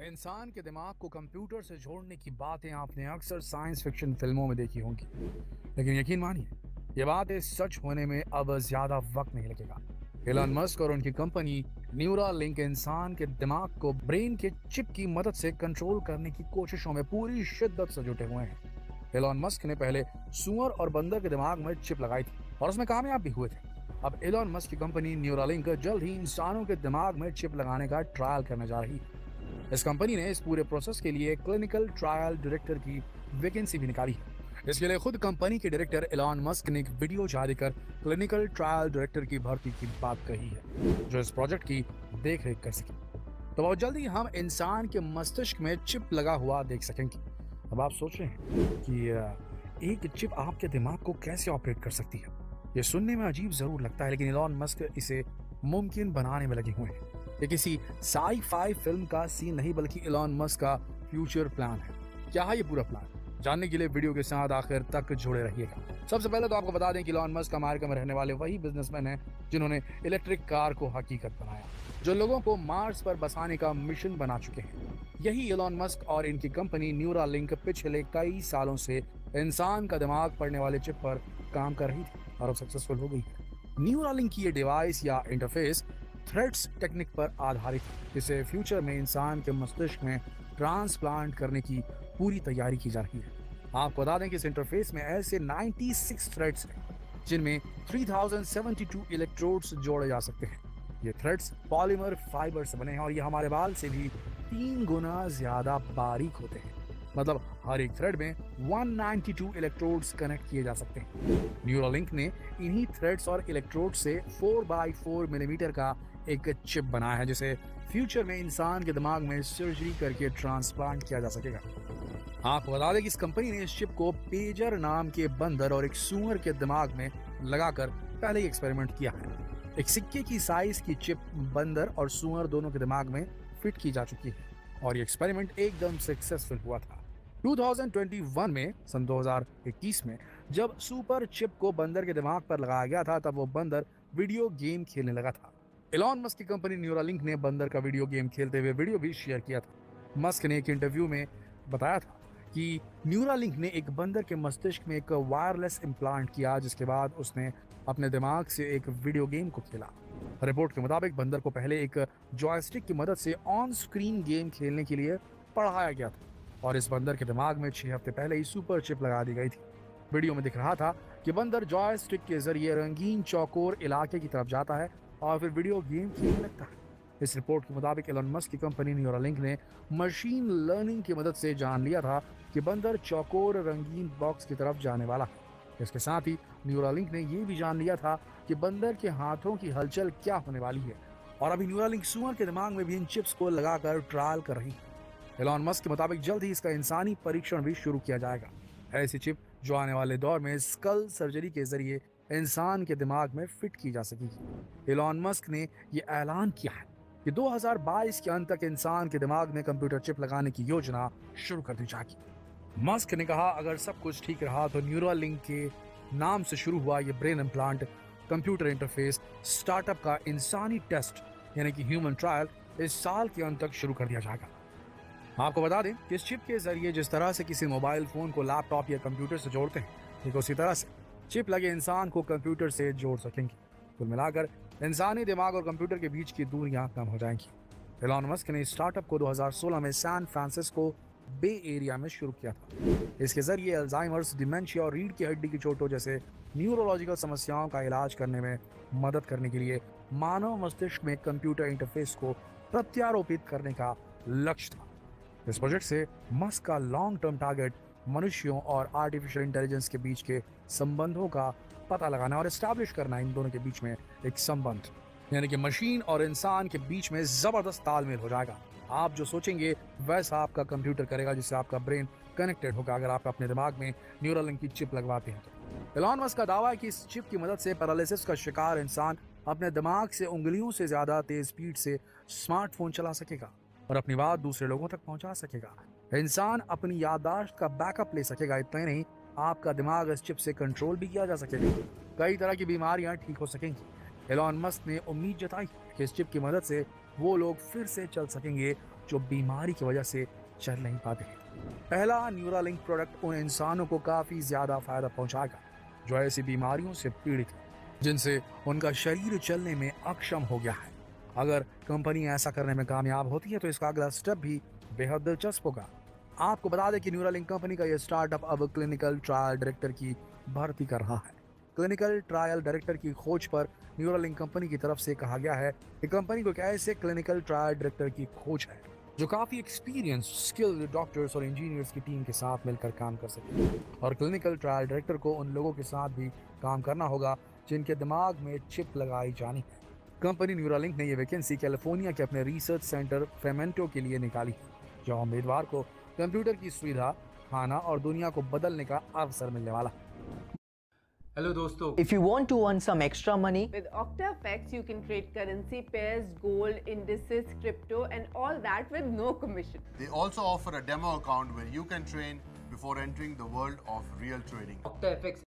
इंसान के दिमाग को कंप्यूटर से जोड़ने की बातें आपने अक्सर साइंस फिक्शन फिल्मों में देखी होंगी, लेकिन यकीन मानिए ये बातें सच होने में अब ज्यादा वक्त नहीं लगेगा। एलन मस्क और उनकी कंपनी न्यूरालिंक इंसान के दिमाग को ब्रेन के चिप की मदद से कंट्रोल करने की कोशिशों में पूरी शिद्दत से जुटे हुए हैं। एलन मस्क ने पहले सुअर और बंदर के दिमाग में चिप लगाई थी और उसमें कामयाब भी हुए थे। अब एलन मस्क की कंपनी न्यूरालिंक जल्द ही इंसानों के दिमाग में चिप लगाने का ट्रायल करने जा रही है। इस कंपनी ने इस पूरे प्रोसेस के लिए क्लिनिकल ट्रायल डायरेक्टर की वैकेंसी भी निकाली है। इसके लिए खुद कंपनी के डायरेक्टर एलन मस्क ने एक वीडियो जारी कर क्लिनिकल ट्रायल डायरेक्टर की भर्ती की बात कही है, जो इस प्रोजेक्ट की देखरेख कर सके। तो बहुत जल्दी हम इंसान के मस्तिष्क में चिप लगा हुआ देख सकेंगे। अब आप सोच रहे हैं कि एक चिप आपके दिमाग को कैसे ऑपरेट कर सकती है। ये सुनने में अजीब जरूर लगता है, लेकिन एलन मस्क इसे मुमकिन बनाने में लगे हुए हैं। ये किसी साई-फाई फिल्म का सीन नहीं, बल्कि एलन मस्क का फ्यूचर प्लान है। क्या है ये पूरा प्लान? जानने के लिए वीडियो के साथ आखिर तक जुड़े रहिएगा। सबसे पहले तो आपको बता दें कि एलन मस्क अमेरिका में रहने वाले वही बिजनेसमैन हैं जिन्होंने इलेक्ट्रिक कार को हकीकत बनाया, जो लोगों को मार्स पर बसाने का मिशन बना चुके हैं। यही एलन मस्क और इनकी कंपनी न्यूरालिंक पिछले कई सालों से इंसान का दिमाग पढ़ने वाले चिप पर काम कर रही थी और अब सक्सेसफुल हो गई है। न्यूरालिंक की ये डिवाइस या इंटरफेस थ्रेड्स टेक्निक पर आधारित है, जिसे फ्यूचर में इंसान के मस्तिष्क में ट्रांसप्लांट करने की पूरी तैयारी की जा रही है। आपको बता दें कि इस इंटरफेस में ऐसे 96 थ्रेड्स हैं, जिनमें 3072 इलेक्ट्रोड्स जोड़े जा सकते हैं। ये थ्रेड्स पॉलीमर फाइबर से बने हैं और ये हमारे बाल से भी 3 गुना ज्यादा बारीक होते हैं। मतलब हर एक थ्रेड में 192 इलेक्ट्रोड्स कनेक्ट किए जा सकते हैं। न्यूरालिंक ने इन्हीं थ्रेड्स और इलेक्ट्रोड से 4x4 मिलीमीटर का एक चिप बनाया है, जिसे फ्यूचर में इंसान के दिमाग में सर्जरी करके ट्रांसप्लांट किया जा सकेगा। आपको बता दें कि इस कंपनी ने इस चिप को पेजर नाम के बंदर और एक सूअर के दिमाग में लगाकर पहले ही एक्सपेरिमेंट किया है। एक सिक्के की साइज की चिप बंदर और सूअर दोनों के दिमाग में फिट की जा चुकी है और ये एक्सपेरिमेंट एकदम सक्सेसफुल हुआ था। 2021 में, सन 2021 में जब सुपर चिप को बंदर के दिमाग पर लगाया गया था, तब वो बंदर वीडियो गेम खेलने लगा था। एलन मस्क की कंपनी न्यूरालिंक ने बंदर का वीडियो गेम खेलते हुए वीडियो भी शेयर किया था। मस्क ने एक इंटरव्यू में बताया था कि न्यूरालिंक ने एक बंदर के मस्तिष्क में एक वायरलेस इम्प्लांट किया, जिसके बाद उसने अपने दिमाग से एक वीडियो गेम को खेला। रिपोर्ट के मुताबिक बंदर को पहले एक जॉयस्टिक की मदद से ऑन स्क्रीन गेम खेलने के लिए पढ़ाया गया था और इस बंदर के दिमाग में 6 हफ्ते पहले ही सुपर चिप लगा दी गई थी। वीडियो में दिख रहा था कि बंदर जॉयस्टिक के जरिए रंगीन चौकोर इलाके की तरफ जाता है और फिर वीडियो गेम खेलने लगता है। इस रिपोर्ट के मुताबिक एलन मस्क की कंपनी न्यूरालिंक ने मशीन लर्निंग की मदद से जान लिया था कि बंदर चौकोर रंगीन बॉक्स की तरफ जाने वाला है। इसके साथ ही न्यूरालिंक ने यह भी जान लिया था कि बंदर के हाथों की हलचल क्या होने वाली है और अभी न्यूरालिंक सूअर के दिमाग में भी इन चिप्स को लगाकर ट्रायल कर रही है। एलन मस्क के मुताबिक जल्द ही इसका इंसानी परीक्षण भी शुरू किया जाएगा। ऐसी चिप जो आने वाले दौर में स्कल सर्जरी के जरिए इंसान के दिमाग में फिट की जा सकेगी। एलन मस्क ने यह ऐलान किया है कि 2022 के अंत तक इंसान के दिमाग में कंप्यूटर चिप लगाने की योजना शुरू कर दी जाएगी। मस्क ने कहा, अगर सब कुछ ठीक रहा तो न्यूरालिंक के नाम से शुरू हुआ ये brain implant computer interface startup का इंसानी टेस्ट यानी कि ह्यूमन ट्रायल इस साल के अंत तक शुरू कर दिया जाएगा। आपको बता दें कि इस चिप के जरिए जिस तरह से किसी मोबाइल फोन को लैपटॉप या कंप्यूटर से जोड़ते हैं, ठीक उसी तरह से चिप लगे इंसान को कंप्यूटर से जोड़ सकेंगे। कुल मिलाकर इंसानी दिमाग और कंप्यूटर के बीच की दूरियां कम हो जाएंगी। एलन मस्क ने स्टार्टअप को 2016 में सैन फ्रांसिस्को बे एरिया में शुरू किया था। इसके जरिए अल्जाइमर्स, डिमेंशिया और रीढ़ की हड्डी की चोटों जैसे न्यूरोलॉजिकल समस्याओं का इलाज करने में मदद करने के लिए मानव मस्तिष्क में कंप्यूटर इंटरफेस को प्रत्यारोपित करने का लक्ष्य था। इस प्रोजेक्ट से मस्क का लॉन्ग टर्म टारगेट मनुष्यों और आर्टिफिशियल इंटेलिजेंस के बीच के संबंधों का पता लगाना और एस्टैब्लिश करना, इन दोनों के बीच में एक संबंध यानी कि मशीन और इंसान के बीच में जबरदस्त तालमेल हो जाएगा। आप जो सोचेंगे वैसा आपका कंप्यूटर करेगा, जिससे आपका ब्रेन कनेक्टेड होगा अगर आप अपने दिमाग में न्यूरालिंक की चिप लगवाते हैं तो। एलन मस्क का दावा है कि इस चिप की मदद से पैरालिसिस का शिकार इंसान अपने दिमाग से उंगलियों से ज्यादा तेज स्पीड से स्मार्टफोन चला सकेगा और अपनी बात दूसरे लोगों तक पहुंचा सकेगा। इंसान अपनी याददाश्त का बैकअप ले सकेगा। इतना ही नहीं, आपका दिमाग इस चिप से कंट्रोल भी किया जा सकेगा। कई तरह की बीमारियां ठीक हो सकेंगी। एलन मस्क ने उम्मीद जताई कि इस चिप की मदद से वो लोग फिर से चल सकेंगे जो बीमारी की वजह से चल नहीं पाते हैं। पहला न्यूरालिंक प्रोडक्ट उन इंसानों को काफ़ी ज़्यादा फायदा पहुंचाएगा जो ऐसी बीमारियों से पीड़ित हैं जिनसे उनका शरीर चलने में अक्षम हो गया है। अगर कंपनी ऐसा करने में कामयाब होती है तो इसका अगला स्टेप भी बेहद दिलचस्प होगा। आपको बता दें कि न्यूरालिंक कंपनी का यह स्टार्टअप अब क्लिनिकल ट्रायल डायरेक्टर की भर्ती कर रहा है। क्लिनिकल ट्रायल डायरेक्टर की खोज पर न्यूरालिंक कंपनी की तरफ से कहा गया है कि कंपनी को कैसे क्लिनिकल ट्रायल डायरेक्टर की खोज है जो काफ़ी एक्सपीरियंस स्किल्ड डॉक्टर्स और इंजीनियर्स की टीम के साथ मिलकर काम कर सके। और क्लिनिकल ट्रायल डायरेक्टर को उन लोगों के साथ भी काम करना होगा जिनके दिमाग में चिप लगाई जानी है। कंपनी न्यूरालिंक ने यह वैकेंसी कैलिफोर्निया के अपने रिसर्च सेंटर फेमेंटो के लिए निकाली है जहाँ उम्मीदवार को कंप्यूटर की सुविधा, खाना और दुनिया को बदलने का अवसर मिलने वाला। हेलो दोस्तों, If you want to earn some extra money, with OctaFX, you can trade currency pairs, gold, indices, crypto, and all that with no commission. They also offer a demo account where you can train before entering the world of real trading. OctaFX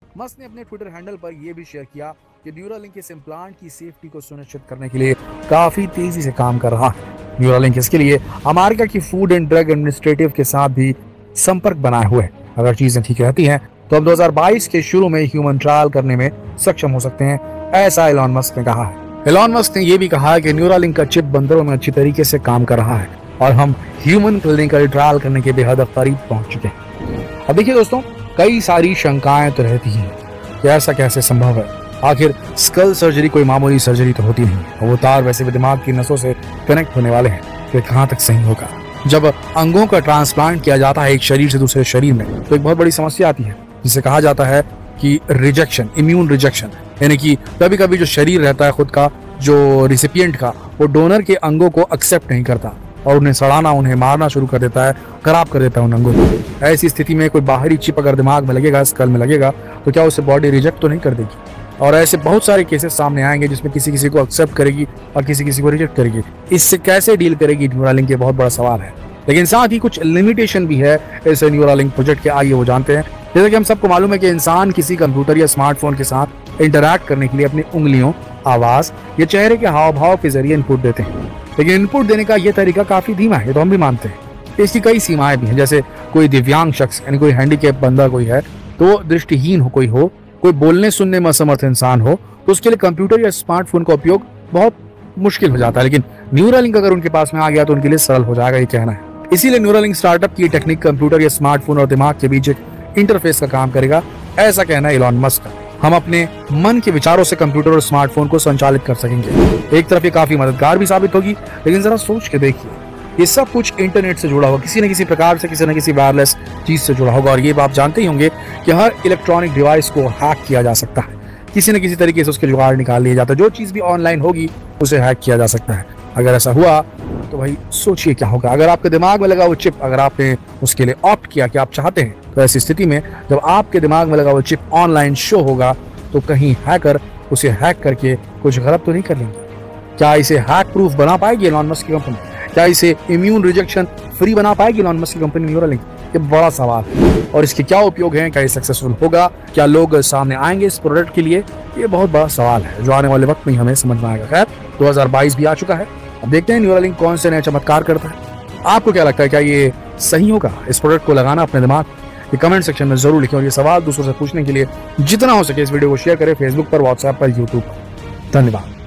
Musk ने अपने Twitter handle पर यह भी share किया कि Neuralink इस implant की safety को सुनिश्चित करने के लिए काफी तेजी से काम कर रहा है। न्यूरालिंक इसके लिए अमेरिका की फूड एंड ड्रग एडमिनिस्ट्रेटिव के साथ भी संपर्क बनाए हुए है। अगर चीजें ठीक रहती हैं तो अब 2022 के शुरू में ह्यूमन ट्रायल करने में सक्षम हो सकते हैं, ऐसा एलॉन मस्क ने कहा है। एलॉन मस्क ने यह भी कहा है कि न्यूरालिंक का चिप बंदरों में अच्छी तरीके से काम कर रहा है और हम ह्यूमन क्लिनिकल ट्रायल करने के बेहद करीब पहुंच चुके हैं। अब देखिए दोस्तों, कई सारी शंकाएं तो रहती हैं कि ऐसा कैसे संभव है। आखिर स्कल सर्जरी कोई मामूली सर्जरी तो होती नहीं और वो तार वैसे भी दिमाग की नसों से कनेक्ट होने वाले हैं, फिर कहाँ तक सही होगा। जब अंगों का ट्रांसप्लांट किया जाता है एक शरीर से दूसरे शरीर में तो एक बहुत बड़ी समस्या आती है जिसे कहा जाता है कि रिजेक्शन, इम्यून रिजेक्शन, यानी कि कभी कभी जो शरीर रहता है खुद का, जो रिसिपिएंट का, वो डोनर के अंगों को एक्सेप्ट नहीं करता और उन्हें सड़ाना, उन्हें मारना शुरू कर देता है, खराब कर देता है उन अंगों को। ऐसी स्थिति में कोई बाहरी चिप अगर दिमाग में लगेगा, स्कल में लगेगा, तो क्या उसे बॉडी रिजेक्ट तो नहीं कर देगी? और ऐसे बहुत सारे केसेस सामने आएंगे जिसमें किसी किसी को एक्सेप्ट करेगी और किसी किसी को रिजेक्ट करेगी। इससे कैसे डील करेगी न्यूरालिंक, ये बहुत बड़ा सवाल है। लेकिन साथ ही कुछ लिमिटेशन भी है इस न्यूरालिंक प्रोजेक्ट के, आइए वो जानते हैं। जैसे कि हम सबको मालूम है कि इंसान किसी कंप्यूटर या स्मार्टफोन के साथ इंटरैक्ट करने के लिए अपनी उंगलियों, आवाज या चेहरे के हाव भाव के जरिए इनपुट देते हैं, लेकिन इनपुट देने का ये तरीका काफी धीमा है, तो हम भी मानते हैं। इसकी कई सीमाएं भी हैं, जैसे कोई दिव्यांग शख्स यानी कोई हैंडीकैप बंदा कोई है, तो दृष्टिहीन हो कोई बोलने सुनने में असमर्थ इंसान हो, तो उसके लिए कंप्यूटर या स्मार्टफोन का उपयोग बहुत मुश्किल हो जाता है। लेकिन न्यूरालिंक अगर उनके पास में आ गया तो उनके लिए सरल हो जाएगा, ये कहना है। इसीलिए न्यूरालिंक स्टार्टअप की टेक्निक कंप्यूटर या स्मार्टफोन और दिमाग के बीच एक इंटरफेस का काम करेगा, ऐसा कहना है एलॉन मस्क का। हम अपने मन के विचारों से कंप्यूटर और स्मार्टफोन को संचालित कर सकेंगे। एक तरफ ये काफी मददगार भी साबित होगी, लेकिन जरा सोच के देखिए, ये सब कुछ इंटरनेट से जुड़ा होगा, किसी न किसी प्रकार से, किसी न किसी वायरलेस चीज से जुड़ा होगा। और ये आप जानते ही होंगे कि हर इलेक्ट्रॉनिक डिवाइस को हैक किया जा सकता है, किसी न किसी तरीके से उसके जुगाड़ निकाल लिया जाता है। जो चीज भी ऑनलाइन होगी उसे हैक किया जा सकता है। अगर ऐसा हुआ तो भाई सोचिए क्या होगा। अगर आपके दिमाग में लगा वो चिप, अगर आपने उसके लिए ऑप्ट किया कि आप चाहते हैं, तो ऐसी स्थिति में जब आपके दिमाग में लगा वो चिप ऑनलाइन शो होगा तो कहीं हैकर उसे हैक करके कुछ गलत तो नहीं कर लेंगे। क्या इसे हैक प्रूफ बना पाएगी एलॉन मस्क की कंपनी? क्या इसे इम्यून रिजेक्शन फ्री बना पाएगी एलॉन मस्क की कंपनी न्यूरालिंक? ये बड़ा सवाल है। और इसके क्या उपयोग हैं? क्या ये सक्सेसफुल होगा? क्या लोग सामने आएंगे इस प्रोडक्ट के लिए? ये बहुत बड़ा सवाल है जो आने वाले वक्त में हमें समझ में आएगा। खैर, 2022 भी आ चुका है, अब देखते हैं न्यूरालिंक कौन से नए चमत्कार करता है। आपको क्या लगता है, क्या ये सही होगा इस प्रोडक्ट को लगाना अपने दिमाग? ये कमेंट सेक्शन में जरूर लिखें और ये सवाल दूसरों से पूछने के लिए जितना हो सके इस वीडियो को शेयर करें, फेसबुक पर, व्हाट्सएप पर, यूट्यूब पर। धन्यवाद।